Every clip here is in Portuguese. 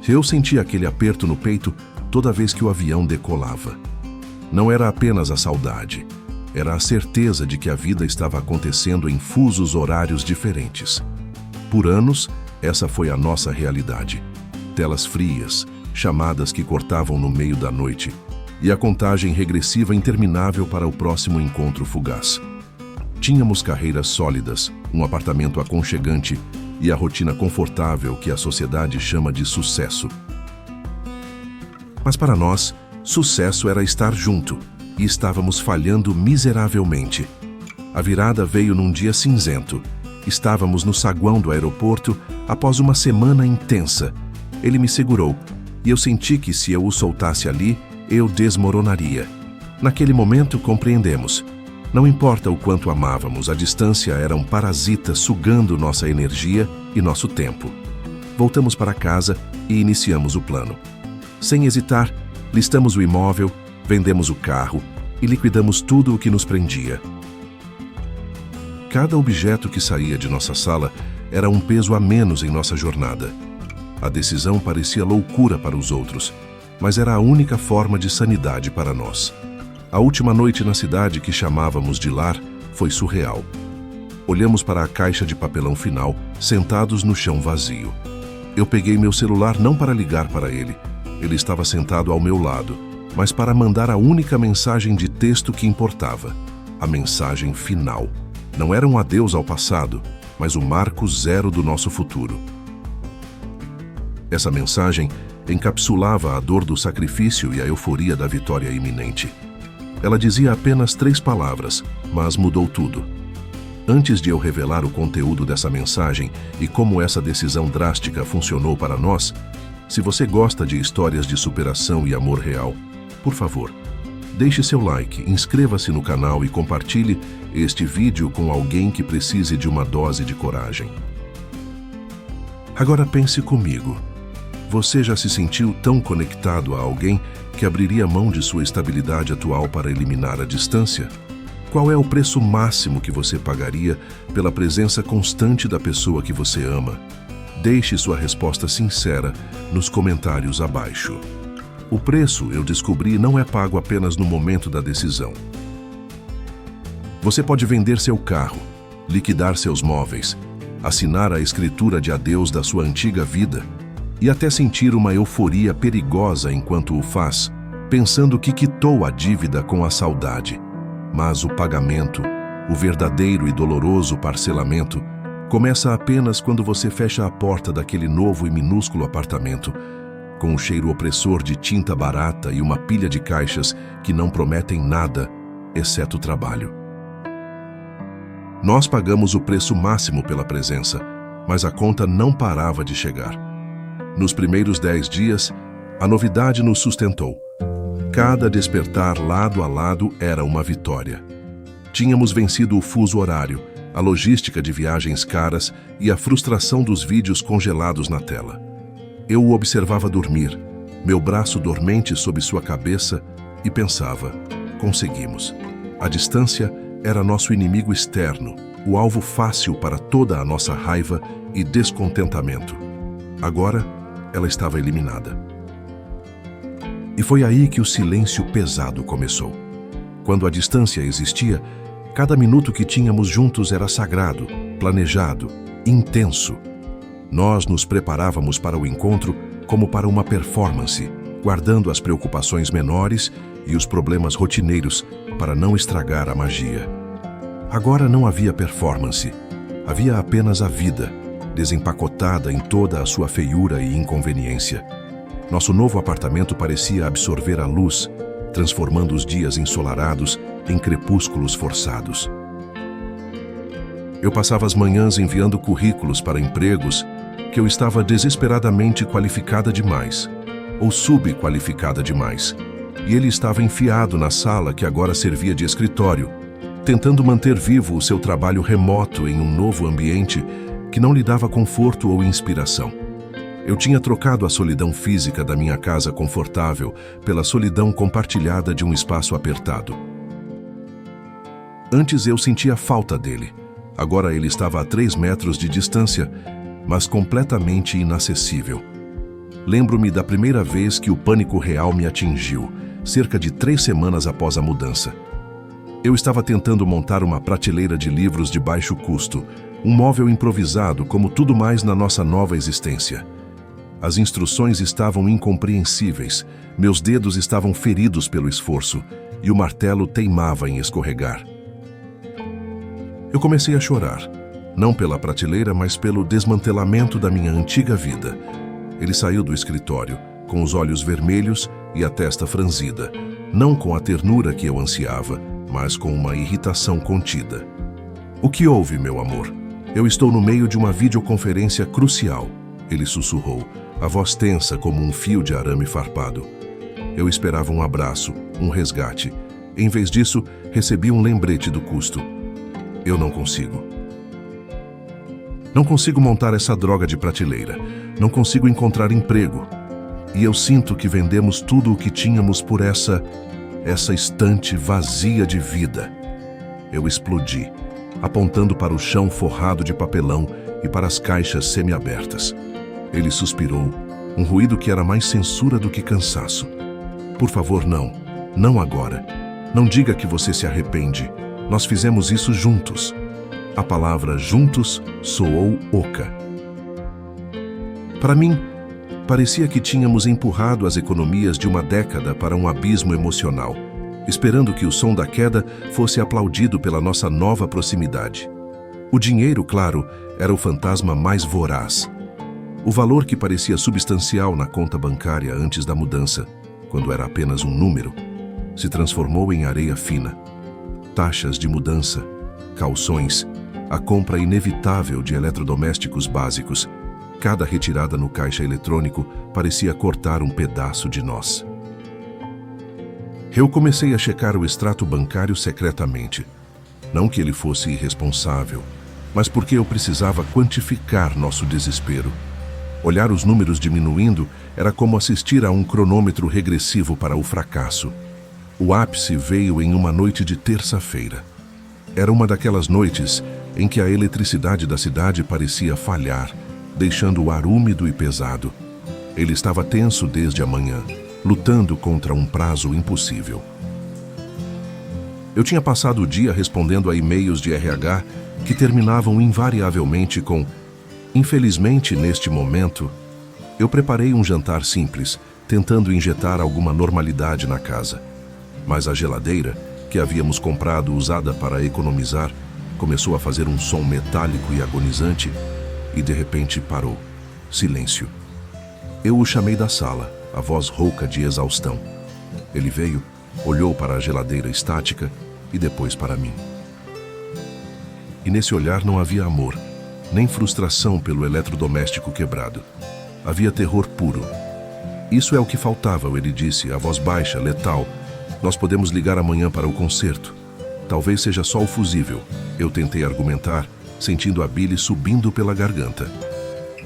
Eu sentia aquele aperto no peito toda vez que o avião decolava. Não era apenas a saudade, era a certeza de que a vida estava acontecendo em fusos horários diferentes. Por anos, essa foi a nossa realidade. Telas frias, chamadas que cortavam no meio da noite, e a contagem regressiva interminável para o próximo encontro fugaz. Tínhamos carreiras sólidas, um apartamento aconchegante e a rotina confortável que a sociedade chama de sucesso. Mas para nós, sucesso era estar junto, e estávamos falhando miseravelmente. A virada veio num dia cinzento. Estávamos no saguão do aeroporto após uma semana intensa. Ele me segurou, e eu senti que se eu o soltasse ali, eu desmoronaria. Naquele momento, compreendemos. Não importa o quanto amávamos, a distância era um parasita sugando nossa energia e nosso tempo. Voltamos para casa e iniciamos o plano. Sem hesitar, listamos o imóvel, vendemos o carro e liquidamos tudo o que nos prendia. Cada objeto que saía de nossa sala era um peso a menos em nossa jornada. A decisão parecia loucura para os outros, mas era a única forma de sanidade para nós. A última noite na cidade que chamávamos de lar foi surreal. Olhamos para a caixa de papelão final, sentados no chão vazio. Eu peguei meu celular não para ligar para ele. Ele estava sentado ao meu lado, mas para mandar a única mensagem de texto que importava. A mensagem final. Não era um adeus ao passado, mas o marco zero do nosso futuro. Essa mensagem encapsulava a dor do sacrifício e a euforia da vitória iminente. Ela dizia apenas 3 palavras, mas mudou tudo. Antes de eu revelar o conteúdo dessa mensagem e como essa decisão drástica funcionou para nós, se você gosta de histórias de superação e amor real, por favor, deixe seu like, inscreva-se no canal e compartilhe este vídeo com alguém que precise de uma dose de coragem. Agora pense comigo. Você já se sentiu tão conectado a alguém que abriria mão de sua estabilidade atual para eliminar a distância? Qual é o preço máximo que você pagaria pela presença constante da pessoa que você ama? Deixe sua resposta sincera nos comentários abaixo. O preço, eu descobri, não é pago apenas no momento da decisão. Você pode vender seu carro, liquidar seus móveis, assinar a escritura de adeus da sua antiga vida e até sentir uma euforia perigosa enquanto o faz, pensando que quitou a dívida com a saudade. Mas o pagamento, o verdadeiro e doloroso parcelamento, começa apenas quando você fecha a porta daquele novo e minúsculo apartamento, com um cheiro opressor de tinta barata e uma pilha de caixas que não prometem nada, exceto trabalho. Nós pagamos o preço máximo pela presença, mas a conta não parava de chegar. Nos primeiros 10 dias, a novidade nos sustentou. Cada despertar lado a lado era uma vitória. Tínhamos vencido o fuso horário, a logística de viagens caras e a frustração dos vídeos congelados na tela. Eu o observava dormir, meu braço dormente sob sua cabeça, e pensava: conseguimos. A distância era nosso inimigo externo, o alvo fácil para toda a nossa raiva e descontentamento. Agora, ela estava eliminada. E foi aí que o silêncio pesado começou. Quando a distância existia, cada minuto que tínhamos juntos era sagrado, planejado, intenso. Nós nos preparávamos para o encontro como para uma performance, guardando as preocupações menores e os problemas rotineiros para não estragar a magia. Agora não havia performance, havia apenas a vida, desempacotada em toda a sua feiura e inconveniência. Nosso novo apartamento parecia absorver a luz, transformando os dias ensolarados em crepúsculos forçados. Eu passava as manhãs enviando currículos para empregos que eu estava desesperadamente qualificada demais, ou subqualificada demais, e ele estava enfiado na sala que agora servia de escritório, tentando manter vivo o seu trabalho remoto em um novo ambiente que não lhe dava conforto ou inspiração. Eu tinha trocado a solidão física da minha casa confortável pela solidão compartilhada de um espaço apertado. Antes eu sentia falta dele. Agora ele estava a 3 metros de distância, mas completamente inacessível. Lembro-me da primeira vez que o pânico real me atingiu, cerca de 3 semanas após a mudança. Eu estava tentando montar uma prateleira de livros de baixo custo, um móvel improvisado como tudo mais na nossa nova existência. As instruções estavam incompreensíveis, meus dedos estavam feridos pelo esforço e o martelo teimava em escorregar. Eu comecei a chorar, não pela prateleira, mas pelo desmantelamento da minha antiga vida. Ele saiu do escritório, com os olhos vermelhos e a testa franzida, não com a ternura que eu ansiava, mas com uma irritação contida. "O que houve, meu amor? Eu estou no meio de uma videoconferência crucial", ele sussurrou, a voz tensa como um fio de arame farpado. Eu esperava um abraço, um resgate. Em vez disso, recebi um lembrete do custo. Eu não consigo. Não consigo montar essa droga de prateleira. Não consigo encontrar emprego. E eu sinto que vendemos tudo o que tínhamos por essa estante vazia de vida. Eu explodi, apontando para o chão forrado de papelão e para as caixas semi-abertas. Ele suspirou, um ruído que era mais censura do que cansaço. "Por favor, não. Não agora. Não diga que você se arrepende. Nós fizemos isso juntos." A palavra "juntos" soou oca. Para mim, parecia que tínhamos empurrado as economias de uma década para um abismo emocional, esperando que o som da queda fosse aplaudido pela nossa nova proximidade. O dinheiro, claro, era o fantasma mais voraz. O valor que parecia substancial na conta bancária antes da mudança, quando era apenas um número, se transformou em areia fina. Taxas de mudança, calções, a compra inevitável de eletrodomésticos básicos, cada retirada no caixa eletrônico parecia cortar um pedaço de nós. Eu comecei a checar o extrato bancário secretamente. Não que ele fosse irresponsável, mas porque eu precisava quantificar nosso desespero. Olhar os números diminuindo era como assistir a um cronômetro regressivo para o fracasso. O ápice veio em uma noite de terça-feira. Era uma daquelas noites em que a eletricidade da cidade parecia falhar, deixando o ar úmido e pesado. Ele estava tenso desde a manhã, lutando contra um prazo impossível. Eu tinha passado o dia respondendo a e-mails de RH que terminavam invariavelmente com "Infelizmente, neste momento." Eu preparei um jantar simples, tentando injetar alguma normalidade na casa. Mas a geladeira, que havíamos comprado usada para economizar, começou a fazer um som metálico e agonizante e de repente parou. Silêncio. Eu o chamei da sala, a voz rouca de exaustão. Ele veio, olhou para a geladeira estática e depois para mim. E nesse olhar não havia amor, nem frustração pelo eletrodoméstico quebrado. Havia terror puro. "Isso é o que faltava", ele disse, a voz baixa, letal. "Nós podemos ligar amanhã para o conserto. Talvez seja só o fusível." Eu tentei argumentar, sentindo a bile subindo pela garganta.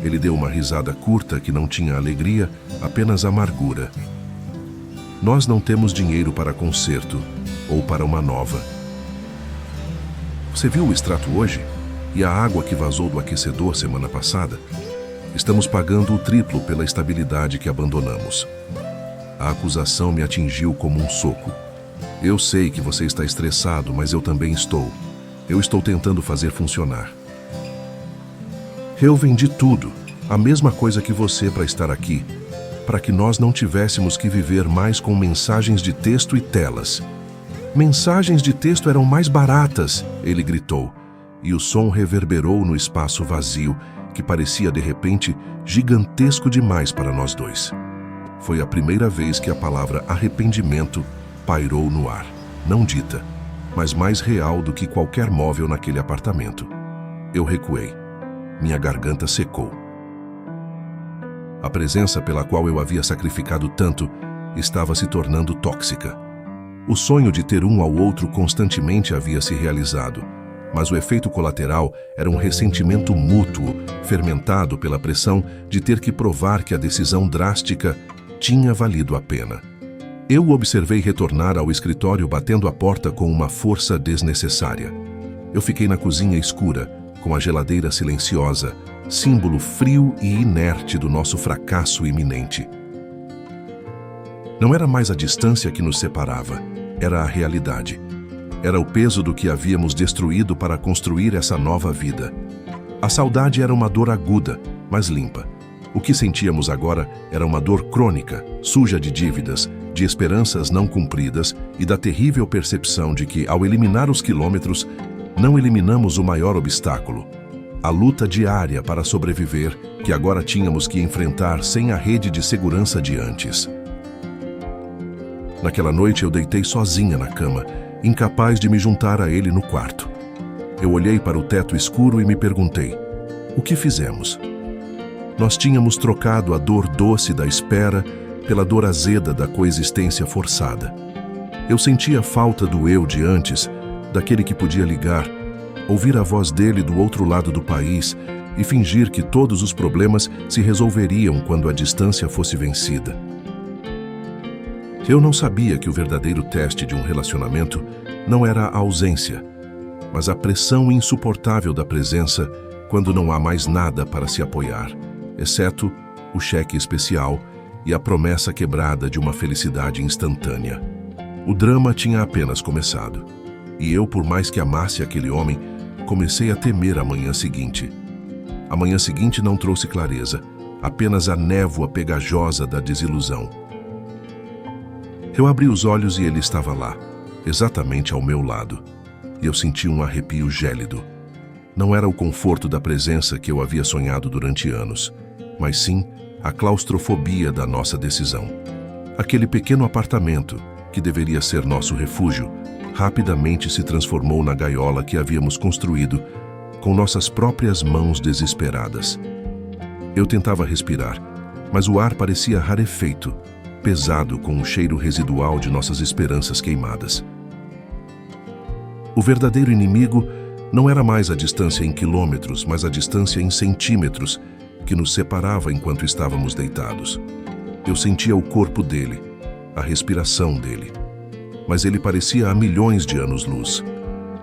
Ele deu uma risada curta que não tinha alegria, apenas amargura. "Nós não temos dinheiro para conserto, ou para uma nova." "Você viu o extrato hoje? E a água que vazou do aquecedor semana passada? Estamos pagando o triplo pela estabilidade que abandonamos." A acusação me atingiu como um soco. "Eu sei que você está estressado, mas eu também estou. Eu estou tentando fazer funcionar. Eu vendi tudo, a mesma coisa que você para estar aqui, para que nós não tivéssemos que viver mais com mensagens de texto e telas." "Mensagens de texto eram mais baratas", ele gritou, e o som reverberou no espaço vazio, que parecia de repente gigantesco demais para nós dois. Foi a primeira vez que a palavra arrependimento pairou no ar, não dita, mas mais real do que qualquer móvel naquele apartamento. Eu recuei. Minha garganta secou. A presença pela qual eu havia sacrificado tanto estava se tornando tóxica. O sonho de ter um ao outro constantemente havia se realizado, mas o efeito colateral era um ressentimento mútuo, fermentado pela pressão de ter que provar que a decisão drástica tinha valido a pena. Eu o observei retornar ao escritório batendo a porta com uma força desnecessária. Eu fiquei na cozinha escura, com a geladeira silenciosa, símbolo frio e inerte do nosso fracasso iminente. Não era mais a distância que nos separava, era a realidade. Era o peso do que havíamos destruído para construir essa nova vida. A saudade era uma dor aguda, mas limpa. O que sentíamos agora era uma dor crônica, suja de dívidas, de esperanças não cumpridas e da terrível percepção de que, ao eliminar os quilômetros, não eliminamos o maior obstáculo, a luta diária para sobreviver, que agora tínhamos que enfrentar sem a rede de segurança de antes. Naquela noite eu deitei sozinha na cama, incapaz de me juntar a ele no quarto. Eu olhei para o teto escuro e me perguntei: o que fizemos? Nós tínhamos trocado a dor doce da espera pela dor azeda da coexistência forçada. Eu sentia falta do eu de antes, daquele que podia ligar, ouvir a voz dele do outro lado do país e fingir que todos os problemas se resolveriam quando a distância fosse vencida. Eu não sabia que o verdadeiro teste de um relacionamento não era a ausência, mas a pressão insuportável da presença quando não há mais nada para se apoiar, exceto o cheque especial e a promessa quebrada de uma felicidade instantânea. O drama tinha apenas começado, e eu, por mais que amasse aquele homem, comecei a temer a manhã seguinte. A manhã seguinte não trouxe clareza, apenas a névoa pegajosa da desilusão. Eu abri os olhos e ele estava lá, exatamente ao meu lado, e eu senti um arrepio gélido. Não era o conforto da presença que eu havia sonhado durante anos, mas sim a claustrofobia da nossa decisão. Aquele pequeno apartamento, que deveria ser nosso refúgio, rapidamente se transformou na gaiola que havíamos construído com nossas próprias mãos desesperadas. Eu tentava respirar, mas o ar parecia rarefeito, pesado com o cheiro residual de nossas esperanças queimadas. O verdadeiro inimigo não era mais a distância em quilômetros, mas a distância em centímetros que nos separava enquanto estávamos deitados. Eu sentia o corpo dele, a respiração dele, mas ele parecia a milhões de anos-luz.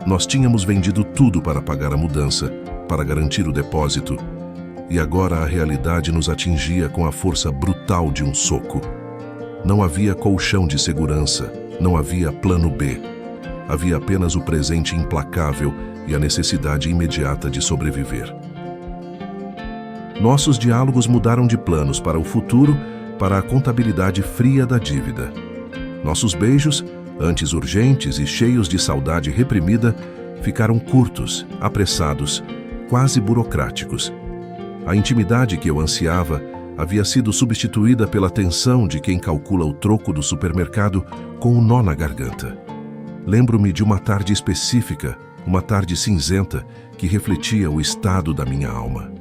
Nós tínhamos vendido tudo para pagar a mudança, para garantir o depósito, e agora a realidade nos atingia com a força brutal de um soco. Não havia colchão de segurança, não havia plano B. Havia apenas o presente implacável e a necessidade imediata de sobreviver. Nossos diálogos mudaram de planos para o futuro, para a contabilidade fria da dívida. Nossos beijos, antes urgentes e cheios de saudade reprimida, ficaram curtos, apressados, quase burocráticos. A intimidade que eu ansiava havia sido substituída pela tensão de quem calcula o troco do supermercado com um nó na garganta. Lembro-me de uma tarde específica, uma tarde cinzenta, que refletia o estado da minha alma.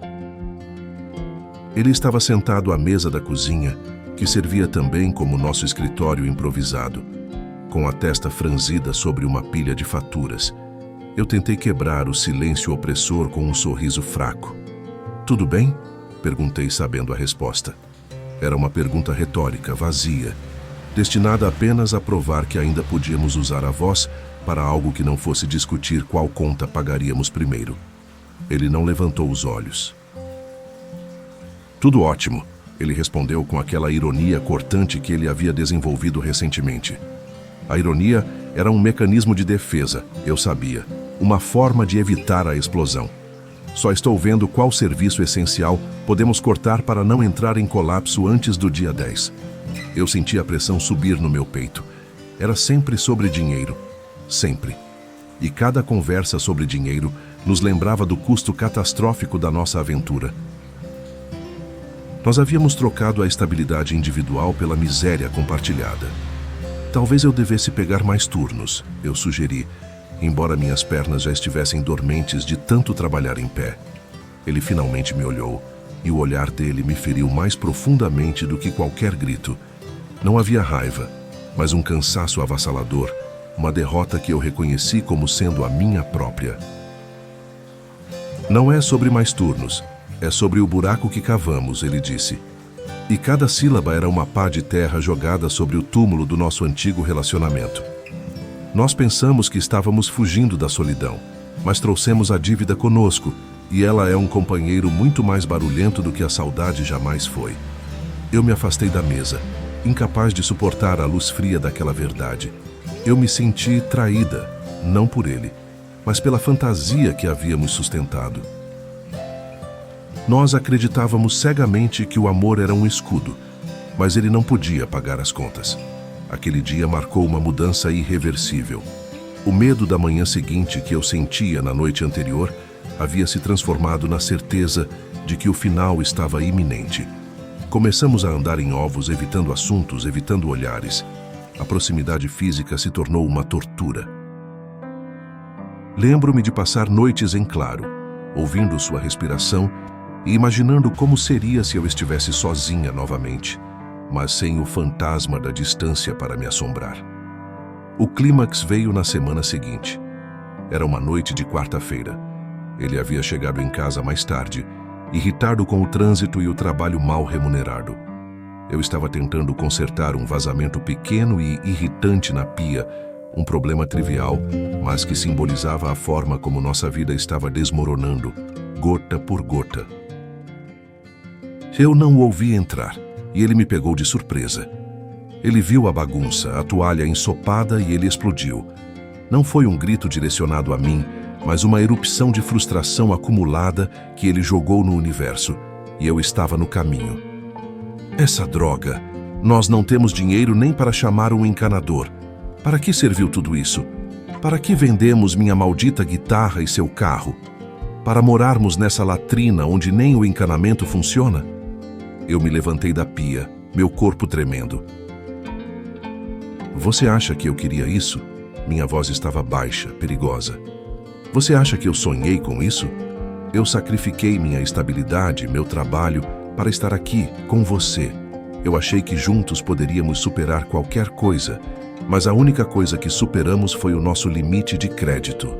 Ele estava sentado à mesa da cozinha, que servia também como nosso escritório improvisado, com a testa franzida sobre uma pilha de faturas. Eu tentei quebrar o silêncio opressor com um sorriso fraco. "Tudo bem?" Perguntei, sabendo a resposta. Era uma pergunta retórica, vazia, destinada apenas a provar que ainda podíamos usar a voz para algo que não fosse discutir qual conta pagaríamos primeiro. Ele não levantou os olhos. "Tudo ótimo", ele respondeu com aquela ironia cortante que ele havia desenvolvido recentemente. A ironia era um mecanismo de defesa, eu sabia, uma forma de evitar a explosão. Só estou vendo qual serviço essencial podemos cortar para não entrar em colapso antes do dia 10. Eu senti a pressão subir no meu peito. Era sempre sobre dinheiro. Sempre. E cada conversa sobre dinheiro nos lembrava do custo catastrófico da nossa aventura. Nós havíamos trocado a estabilidade individual pela miséria compartilhada. "Talvez eu devesse pegar mais turnos", eu sugeri, embora minhas pernas já estivessem dormentes de tanto trabalhar em pé. Ele finalmente me olhou, e o olhar dele me feriu mais profundamente do que qualquer grito. Não havia raiva, mas um cansaço avassalador, uma derrota que eu reconheci como sendo a minha própria. "Não é sobre mais turnos, é sobre o buraco que cavamos", ele disse. E cada sílaba era uma pá de terra jogada sobre o túmulo do nosso antigo relacionamento. Nós pensamos que estávamos fugindo da solidão, mas trouxemos a dívida conosco, E ela é um companheiro muito mais barulhento do que a saudade jamais foi. Eu me afastei da mesa, incapaz de suportar a luz fria daquela verdade. Eu me senti traída, não por ele, mas pela fantasia que havíamos sustentado. Nós acreditávamos cegamente que o amor era um escudo, mas ele não podia pagar as contas. Aquele dia marcou uma mudança irreversível. O medo da manhã seguinte que eu sentia na noite anterior havia se transformado na certeza de que o final estava iminente. Começamos a andar em ovos, evitando assuntos, evitando olhares. A proximidade física se tornou uma tortura. Lembro-me de passar noites em claro, ouvindo sua respiração e imaginando como seria se eu estivesse sozinha novamente, mas sem o fantasma da distância para me assombrar. O clímax veio na semana seguinte. Era uma noite de quarta-feira. Ele havia chegado em casa mais tarde, irritado com o trânsito e o trabalho mal remunerado. Eu estava tentando consertar um vazamento pequeno e irritante na pia, um problema trivial, mas que simbolizava a forma como nossa vida estava desmoronando, gota por gota. Eu não o ouvi entrar, e ele me pegou de surpresa. Ele viu a bagunça, a toalha ensopada, e ele explodiu. Não foi um grito direcionado a mim, mas uma erupção de frustração acumulada que ele jogou no universo, e eu estava no caminho. Essa droga! Nós não temos dinheiro nem para chamar um encanador. Para que serviu tudo isso? Para que vendemos minha maldita guitarra e seu carro? Para morarmos nessa latrina onde nem o encanamento funciona? Eu me levantei da pia, meu corpo tremendo. Você acha que eu queria isso? Minha voz estava baixa, perigosa. Você acha que eu sonhei com isso? Eu sacrifiquei minha estabilidade, meu trabalho, para estar aqui, com você. Eu achei que juntos poderíamos superar qualquer coisa, mas a única coisa que superamos foi o nosso limite de crédito.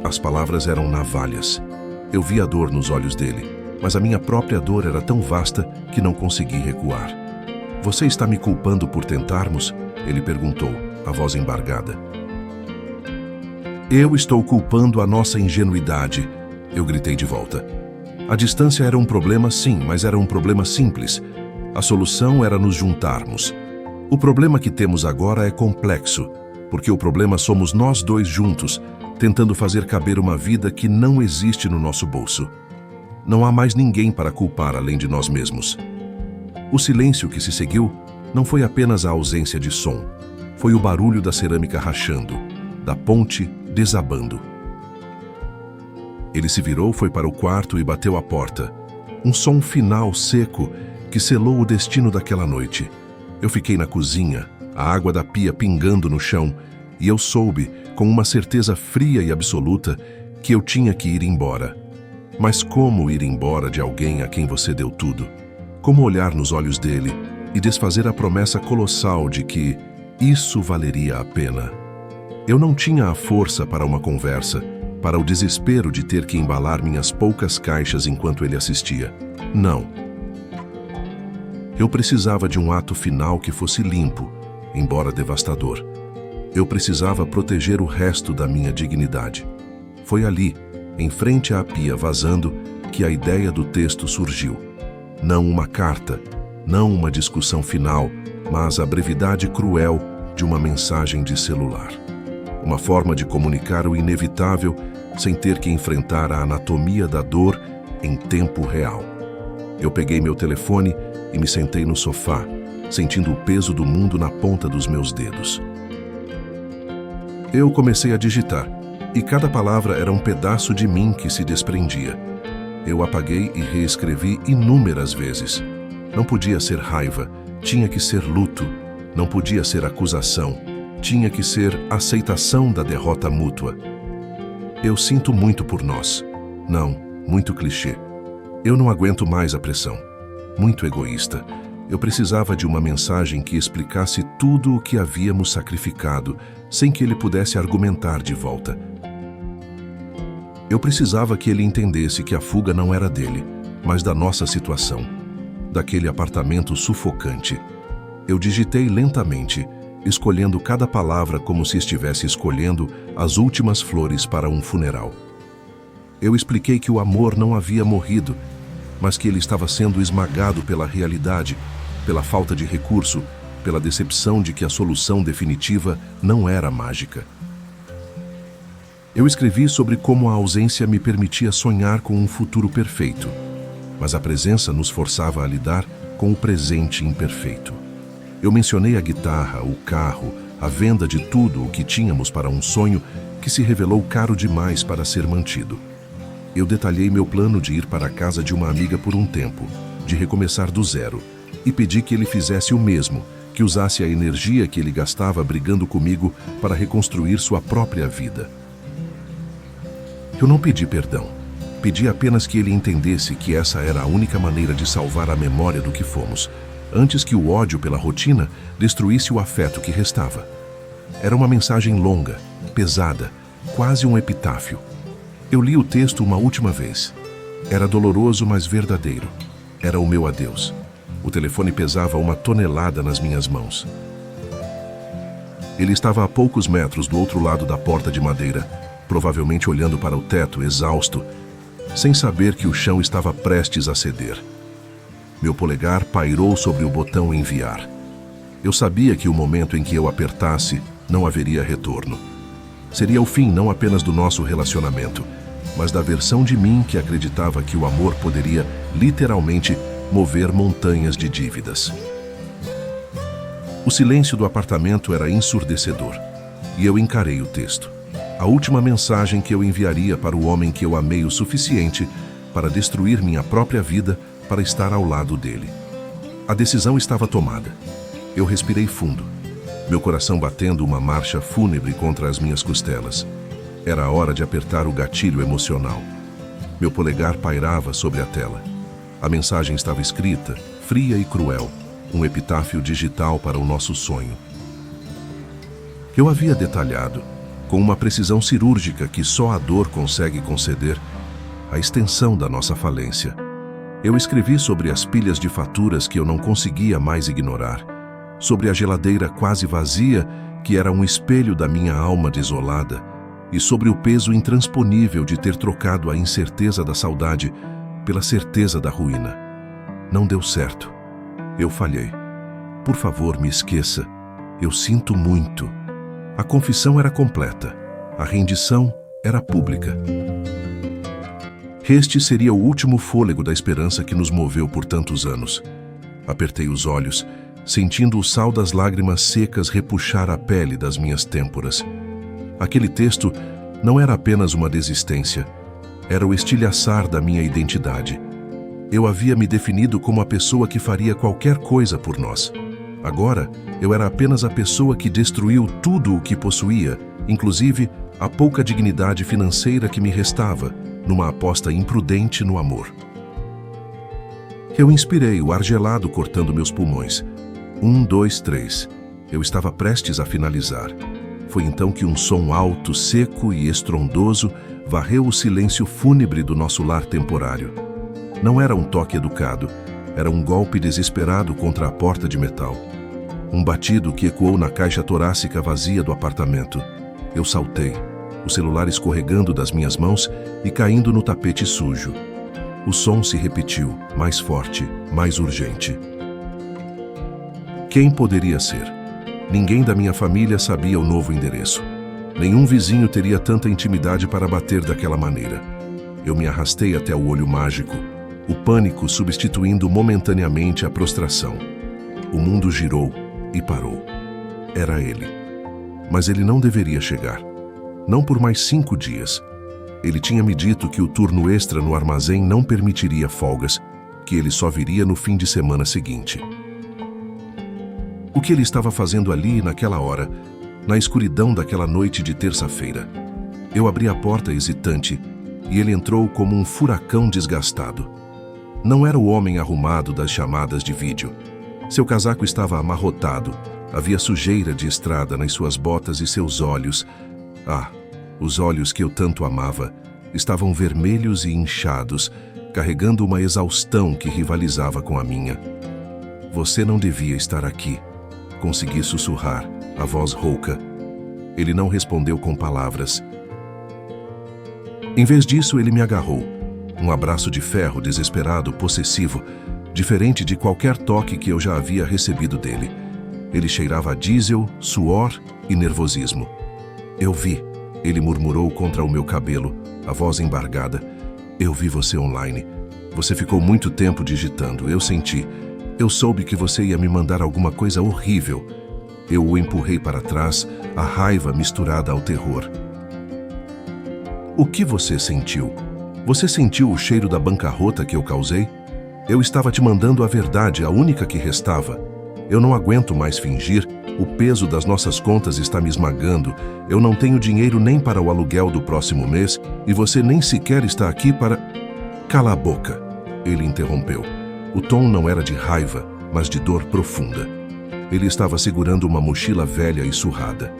As palavras eram navalhas. Eu vi a dor nos olhos dele, mas a minha própria dor era tão vasta que não consegui recuar. Você está me culpando por tentarmos? Ele perguntou, a voz embargada. Eu estou culpando a nossa ingenuidade, eu gritei de volta. A distância era um problema, sim, mas era um problema simples. A solução era nos juntarmos. O problema que temos agora é complexo, porque o problema somos nós dois juntos, tentando fazer caber uma vida que não existe no nosso bolso. Não há mais ninguém para culpar além de nós mesmos. O silêncio que se seguiu não foi apenas a ausência de som, foi o barulho da cerâmica rachando, da ponte desabando. Ele se virou, foi para o quarto e bateu a porta. Um som final seco que selou o destino daquela noite. Eu fiquei na cozinha, a água da pia pingando no chão, e eu soube, com uma certeza fria e absoluta, que eu tinha que ir embora. Mas como ir embora de alguém a quem você deu tudo? Como olhar nos olhos dele e desfazer a promessa colossal de que isso valeria a pena? Eu não tinha a força para uma conversa, para o desespero de ter que embalar minhas poucas caixas enquanto ele assistia. Não. Eu precisava de um ato final que fosse limpo, embora devastador. Eu precisava proteger o resto da minha dignidade. Foi ali, em frente à pia vazando, que a ideia do texto surgiu. Não uma carta, não uma discussão final, mas a brevidade cruel de uma mensagem de celular. Uma forma de comunicar o inevitável sem ter que enfrentar a anatomia da dor em tempo real. Eu peguei meu telefone e me sentei no sofá, sentindo o peso do mundo na ponta dos meus dedos. Eu comecei a digitar, e cada palavra era um pedaço de mim que se desprendia. Eu apaguei e reescrevi inúmeras vezes. Não podia ser raiva, tinha que ser luto. Não podia ser acusação, tinha que ser aceitação da derrota mútua. Eu sinto muito por nós. Não, muito clichê. Eu não aguento mais a pressão. Muito egoísta. Eu precisava de uma mensagem que explicasse tudo o que havíamos sacrificado, sem que ele pudesse argumentar de volta. Eu precisava que ele entendesse que a fuga não era dele, mas da nossa situação, daquele apartamento sufocante. Eu digitei lentamente, escolhendo cada palavra como se estivesse escolhendo as últimas flores para um funeral. Eu expliquei que o amor não havia morrido, mas que ele estava sendo esmagado pela realidade, pela falta de recurso, pela decepção de que a solução definitiva não era mágica. Eu escrevi sobre como a ausência me permitia sonhar com um futuro perfeito, mas a presença nos forçava a lidar com o presente imperfeito. Eu mencionei a guitarra, o carro, a venda de tudo o que tínhamos para um sonho que se revelou caro demais para ser mantido. Eu detalhei meu plano de ir para a casa de uma amiga por um tempo, de recomeçar do zero, e pedi que ele fizesse o mesmo, que usasse a energia que ele gastava brigando comigo para reconstruir sua própria vida. Eu não pedi perdão. Pedi apenas que ele entendesse que essa era a única maneira de salvar a memória do que fomos, antes que o ódio pela rotina destruísse o afeto que restava. Era uma mensagem longa, pesada, quase um epitáfio. Eu li o texto uma última vez. Era doloroso, mas verdadeiro. Era o meu adeus. O telefone pesava 1 tonelada nas minhas mãos. Ele estava a poucos metros do outro lado da porta de madeira, provavelmente olhando para o teto, exausto, sem saber que o chão estava prestes a ceder. Meu polegar pairou sobre o botão enviar. Eu sabia que o momento em que eu apertasse, não haveria retorno. Seria o fim não apenas do nosso relacionamento, mas da versão de mim que acreditava que o amor poderia, literalmente, mover montanhas de dívidas. O silêncio do apartamento era ensurdecedor, e eu encarei o texto. A última mensagem que eu enviaria para o homem que eu amei o suficiente para destruir minha própria vida para estar ao lado dele. A decisão estava tomada. Eu respirei fundo, meu coração batendo uma marcha fúnebre contra as minhas costelas. Era a hora de apertar o gatilho emocional. Meu polegar pairava sobre a tela. A mensagem estava escrita, fria e cruel, um epitáfio digital para o nosso sonho. Eu havia detalhado, com uma precisão cirúrgica que só a dor consegue conceder, a extensão da nossa falência. Eu escrevi sobre as pilhas de faturas que eu não conseguia mais ignorar, sobre a geladeira quase vazia que era um espelho da minha alma desolada, e sobre o peso intransponível de ter trocado a incerteza da saudade pela certeza da ruína. Não deu certo. Eu falhei. Por favor, me esqueça. Eu sinto muito. A confissão era completa. A rendição era pública. Este seria o último fôlego da esperança que nos moveu por tantos anos. Apertei os olhos, sentindo o sal das lágrimas secas repuxar a pele das minhas têmporas. Aquele texto não era apenas uma desistência, era o estilhaçar da minha identidade. Eu havia me definido como a pessoa que faria qualquer coisa por nós. Agora, eu era apenas a pessoa que destruiu tudo o que possuía, inclusive a pouca dignidade financeira que me restava, numa aposta imprudente no amor. Eu inspirei, o ar gelado cortando meus pulmões. 1, 2, 3. Eu estava prestes a finalizar. Foi então que um som alto, seco e estrondoso varreu o silêncio fúnebre do nosso lar temporário. Não era um toque educado, era um golpe desesperado contra a porta de metal. Um batido que ecoou na caixa torácica vazia do apartamento. Eu saltei, o celular escorregando das minhas mãos e caindo no tapete sujo. O som se repetiu, mais forte, mais urgente. Quem poderia ser? Ninguém da minha família sabia o novo endereço. Nenhum vizinho teria tanta intimidade para bater daquela maneira. Eu me arrastei até o olho mágico, o pânico substituindo momentaneamente a prostração. O mundo girou e parou. Era ele. Mas ele não deveria chegar. Não por mais 5 dias. Ele tinha me dito que o turno extra no armazém não permitiria folgas, que ele só viria no fim de semana seguinte. O que ele estava fazendo ali naquela hora, na escuridão daquela noite de terça-feira? Eu abri a porta hesitante e ele entrou como um furacão desgastado. Não era o homem arrumado das chamadas de vídeo. Seu casaco estava amarrotado, havia sujeira de estrada nas suas botas e seus olhos. Os olhos que eu tanto amava, estavam vermelhos e inchados, carregando uma exaustão que rivalizava com a minha. Você não devia estar aqui. Consegui sussurrar, a voz rouca. Ele não respondeu com palavras. Em vez disso, ele me agarrou. Um abraço de ferro, desesperado, possessivo, diferente de qualquer toque que eu já havia recebido dele. Ele cheirava a diesel, suor e nervosismo. Eu vi, ele murmurou contra o meu cabelo, a voz embargada. Eu vi você online. Você ficou muito tempo digitando, eu senti. Eu soube que você ia me mandar alguma coisa horrível. Eu o empurrei para trás, a raiva misturada ao terror. O que você sentiu? Você sentiu o cheiro da bancarrota que eu causei? Eu estava te mandando a verdade, a única que restava. Eu não aguento mais fingir, o peso das nossas contas está me esmagando, eu não tenho dinheiro nem para o aluguel do próximo mês e você nem sequer está aqui para... Cala a boca, ele interrompeu. O tom não era de raiva, mas de dor profunda. Ele estava segurando uma mochila velha e surrada.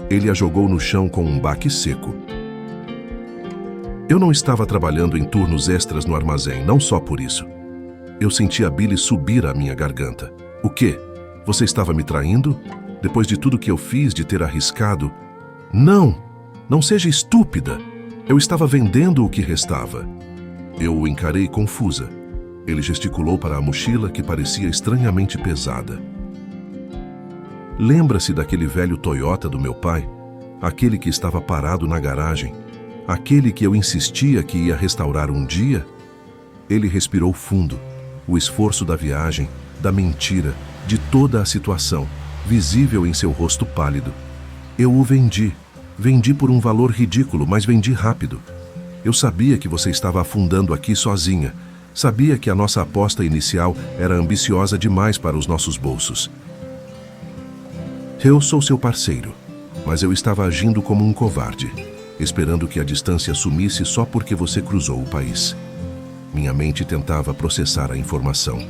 Ele a jogou no chão com um baque seco. Eu não estava trabalhando em turnos extras no armazém, não só por isso. Eu senti a bile subir à minha garganta. O quê? Você estava me traindo? Depois de tudo que eu fiz, de ter arriscado? Não! Não seja estúpida! Eu estava vendendo o que restava. Eu o encarei confusa. Ele gesticulou para a mochila que parecia estranhamente pesada. Lembra-se daquele velho Toyota do meu pai? Aquele que estava parado na garagem? Aquele que eu insistia que ia restaurar um dia? Ele respirou fundo. O esforço da viagem, da mentira, de toda a situação, visível em seu rosto pálido. Eu o vendi. Vendi por um valor ridículo, mas vendi rápido. Eu sabia que você estava afundando aqui sozinha. Sabia que a nossa aposta inicial era ambiciosa demais para os nossos bolsos. Eu sou seu parceiro, mas eu estava agindo como um covarde, esperando que a distância sumisse só porque você cruzou o país. Minha mente tentava processar a informação.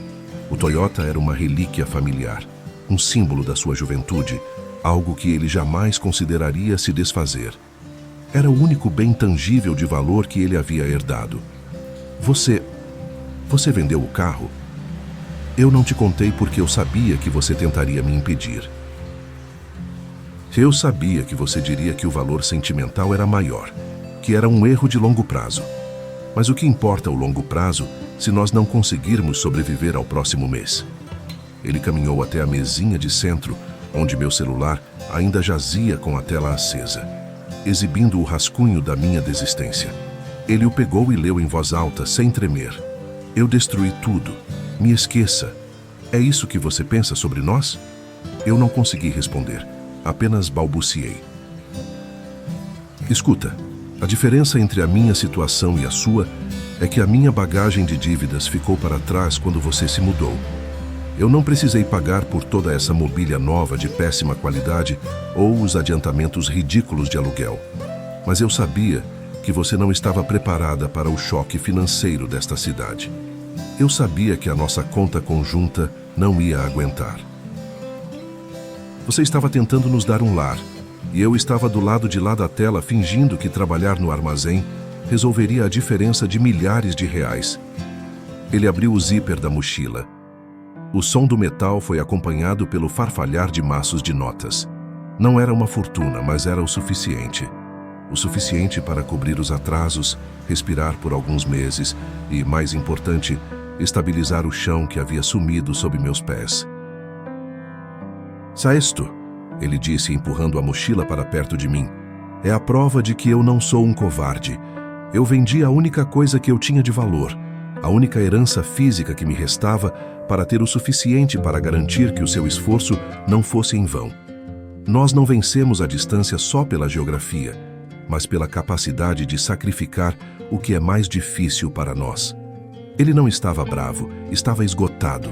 O Toyota era uma relíquia familiar, um símbolo da sua juventude, algo que ele jamais consideraria se desfazer. Era o único bem tangível de valor que ele havia herdado. Você vendeu o carro? Eu não te contei porque eu sabia que você tentaria me impedir. Eu sabia que você diria que o valor sentimental era maior, que era um erro de longo prazo. Mas o que importa o longo prazo se nós não conseguirmos sobreviver ao próximo mês? Ele caminhou até a mesinha de centro, onde meu celular ainda jazia com a tela acesa, exibindo o rascunho da minha desistência. Ele o pegou e leu em voz alta, sem tremer. Eu destruí tudo. Me esqueça. É isso que você pensa sobre nós? Eu não consegui responder. Apenas balbuciei. Escuta, a diferença entre a minha situação e a sua é que a minha bagagem de dívidas ficou para trás quando você se mudou. Eu não precisei pagar por toda essa mobília nova de péssima qualidade ou os adiantamentos ridículos de aluguel. Mas eu sabia que você não estava preparada para o choque financeiro desta cidade. Eu sabia que a nossa conta conjunta não ia aguentar. Você estava tentando nos dar um lar, e eu estava do lado de lá da tela fingindo que trabalhar no armazém resolveria a diferença de milhares de reais. Ele abriu o zíper da mochila. O som do metal foi acompanhado pelo farfalhar de maços de notas. Não era uma fortuna, mas era o suficiente. O suficiente para cobrir os atrasos, respirar por alguns meses e, mais importante, estabilizar o chão que havia sumido sob meus pés. Saesto, ele disse, empurrando a mochila para perto de mim. É a prova de que eu não sou um covarde. Eu vendi a única coisa que eu tinha de valor, a única herança física que me restava para ter o suficiente para garantir que o seu esforço não fosse em vão. Nós não vencemos a distância só pela geografia, mas pela capacidade de sacrificar o que é mais difícil para nós. Ele não estava bravo, estava esgotado.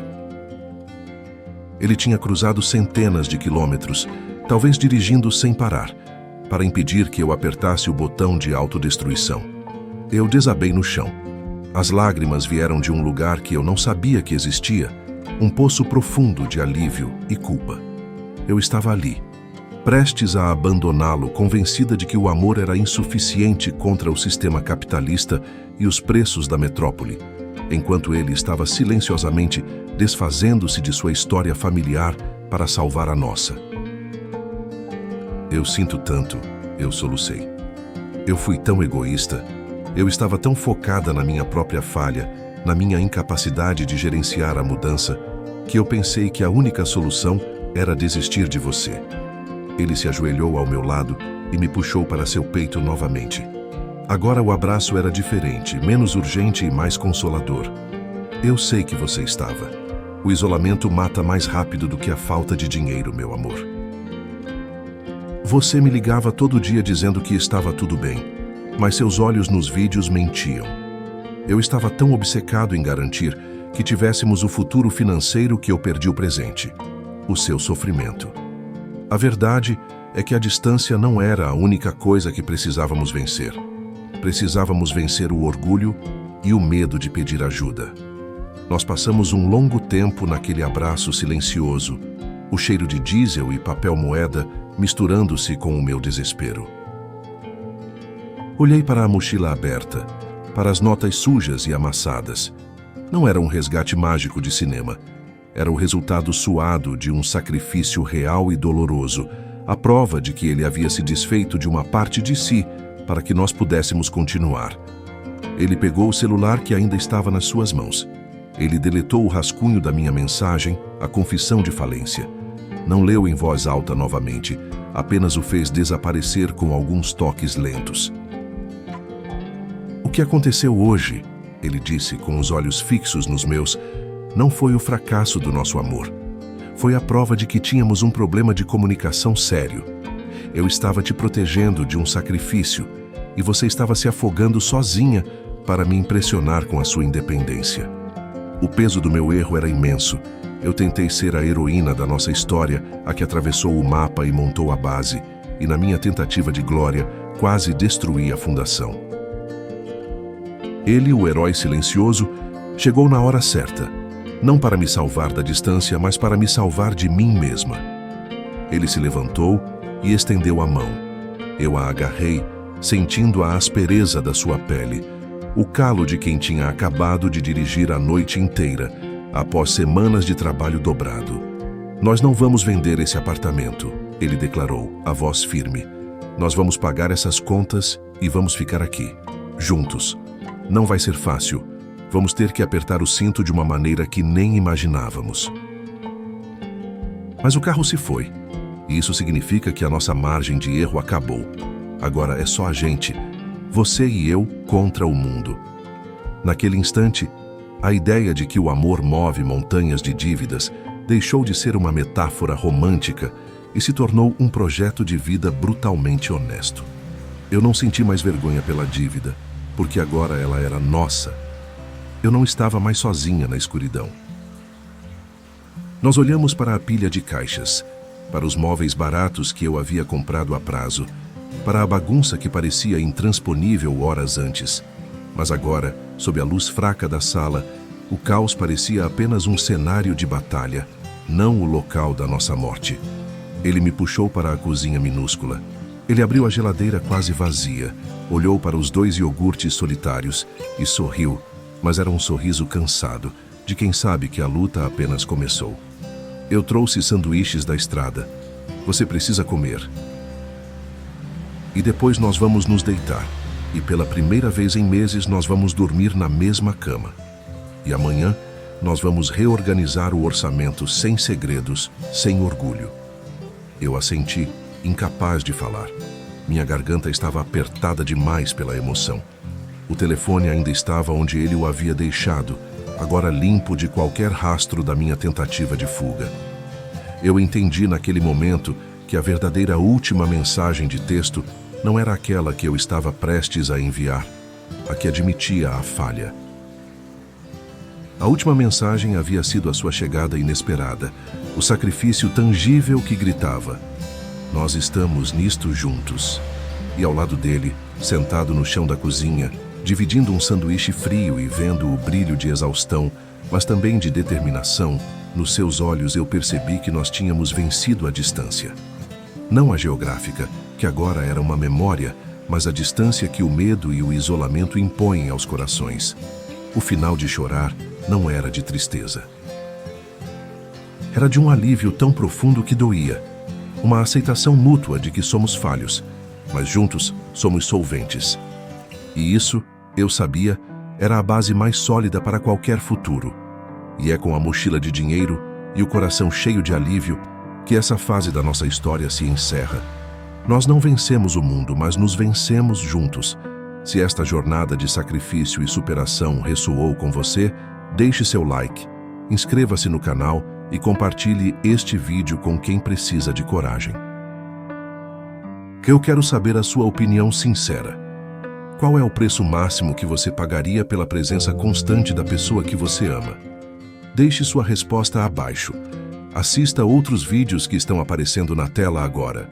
Ele tinha cruzado centenas de quilômetros, talvez dirigindo sem parar, para impedir que eu apertasse o botão de autodestruição. Eu desabei no chão. As lágrimas vieram de um lugar que eu não sabia que existia, um poço profundo de alívio e culpa. Eu estava ali, prestes a abandoná-lo, convencida de que o amor era insuficiente contra o sistema capitalista e os preços da metrópole, enquanto ele estava silenciosamente desfazendo-se de sua história familiar para salvar a nossa. Eu sinto tanto, eu solucei. Eu fui tão egoísta. Eu estava tão focada na minha própria falha, na minha incapacidade de gerenciar a mudança, que eu pensei que a única solução era desistir de você. Ele se ajoelhou ao meu lado e me puxou para seu peito novamente. Agora o abraço era diferente, menos urgente e mais consolador. Eu sei que você estava. O isolamento mata mais rápido do que a falta de dinheiro, meu amor. Você me ligava todo dia dizendo que estava tudo bem, mas seus olhos nos vídeos mentiam. Eu estava tão obcecado em garantir que tivéssemos o futuro financeiro que eu perdi o presente, o seu sofrimento. A verdade é que a distância não era a única coisa que precisávamos vencer. Precisávamos vencer o orgulho e o medo de pedir ajuda. Nós passamos um longo tempo naquele abraço silencioso, o cheiro de diesel e papel moeda misturando-se com o meu desespero. Olhei para a mochila aberta, para as notas sujas e amassadas. Não era um resgate mágico de cinema. Era o resultado suado de um sacrifício real e doloroso, a prova de que ele havia se desfeito de uma parte de si para que nós pudéssemos continuar. Ele pegou o celular que ainda estava nas suas mãos. Ele deletou o rascunho da minha mensagem, a confissão de falência. Não leu em voz alta novamente, apenas o fez desaparecer com alguns toques lentos. O que aconteceu hoje, ele disse com os olhos fixos nos meus, não foi o fracasso do nosso amor. Foi a prova de que tínhamos um problema de comunicação sério. Eu estava te protegendo de um sacrifício e você estava se afogando sozinha para me impressionar com a sua independência. O peso do meu erro era imenso. Eu tentei ser a heroína da nossa história, a que atravessou o mapa e montou a base, e na minha tentativa de glória, quase destruí a fundação. Ele, o herói silencioso, chegou na hora certa, não para me salvar da distância, mas para me salvar de mim mesma. Ele se levantou e estendeu a mão. Eu a agarrei, sentindo a aspereza da sua pele, o calo de quem tinha acabado de dirigir a noite inteira, após semanas de trabalho dobrado. Nós não vamos vender esse apartamento, ele declarou, a voz firme. Nós vamos pagar essas contas e vamos ficar aqui, juntos. Não vai ser fácil. Vamos ter que apertar o cinto de uma maneira que nem imaginávamos. Mas o carro se foi, e isso significa que a nossa margem de erro acabou. Agora é só a gente, você e eu, contra o mundo. Naquele instante, a ideia de que o amor move montanhas de dívidas deixou de ser uma metáfora romântica e se tornou um projeto de vida brutalmente honesto. Eu não senti mais vergonha pela dívida, porque agora ela era nossa. Eu não estava mais sozinha na escuridão. Nós olhamos para a pilha de caixas, para os móveis baratos que eu havia comprado a prazo, para a bagunça que parecia intransponível horas antes. Mas agora, sob a luz fraca da sala, o caos parecia apenas um cenário de batalha, não o local da nossa morte. Ele me puxou para a cozinha minúscula. Ele abriu a geladeira quase vazia, olhou para os 2 iogurtes solitários e sorriu, mas era um sorriso cansado, de quem sabe que a luta apenas começou. Eu trouxe sanduíches da estrada. Você precisa comer. E depois nós vamos nos deitar. E pela primeira vez em meses nós vamos dormir na mesma cama. E amanhã nós vamos reorganizar o orçamento sem segredos, sem orgulho. Eu assenti, incapaz de falar. Minha garganta estava apertada demais pela emoção. O telefone ainda estava onde ele o havia deixado, agora limpo de qualquer rastro da minha tentativa de fuga. Eu entendi naquele momento que a verdadeira última mensagem de texto não era aquela que eu estava prestes a enviar, a que admitia a falha. A última mensagem havia sido a sua chegada inesperada, o sacrifício tangível que gritava: nós estamos nisto juntos. E ao lado dele, sentado no chão da cozinha, dividindo um sanduíche frio e vendo o brilho de exaustão, mas também de determinação, nos seus olhos eu percebi que nós tínhamos vencido a distância. Não a geográfica, que agora era uma memória, mas a distância que o medo e o isolamento impõem aos corações. O final de chorar não era de tristeza. Era de um alívio tão profundo que doía. Uma aceitação mútua de que somos falhos, mas juntos somos solventes. E isso Eu sabia, era a base mais sólida para qualquer futuro. E é com a mochila de dinheiro e o coração cheio de alívio que essa fase da nossa história se encerra. Nós não vencemos o mundo, mas nos vencemos juntos. Se esta jornada de sacrifício e superação ressoou com você, deixe seu like, inscreva-se no canal e compartilhe este vídeo com quem precisa de coragem. Eu quero saber a sua opinião sincera. Qual é o preço máximo que você pagaria pela presença constante da pessoa que você ama? Deixe sua resposta abaixo. Assista outros vídeos que estão aparecendo na tela agora.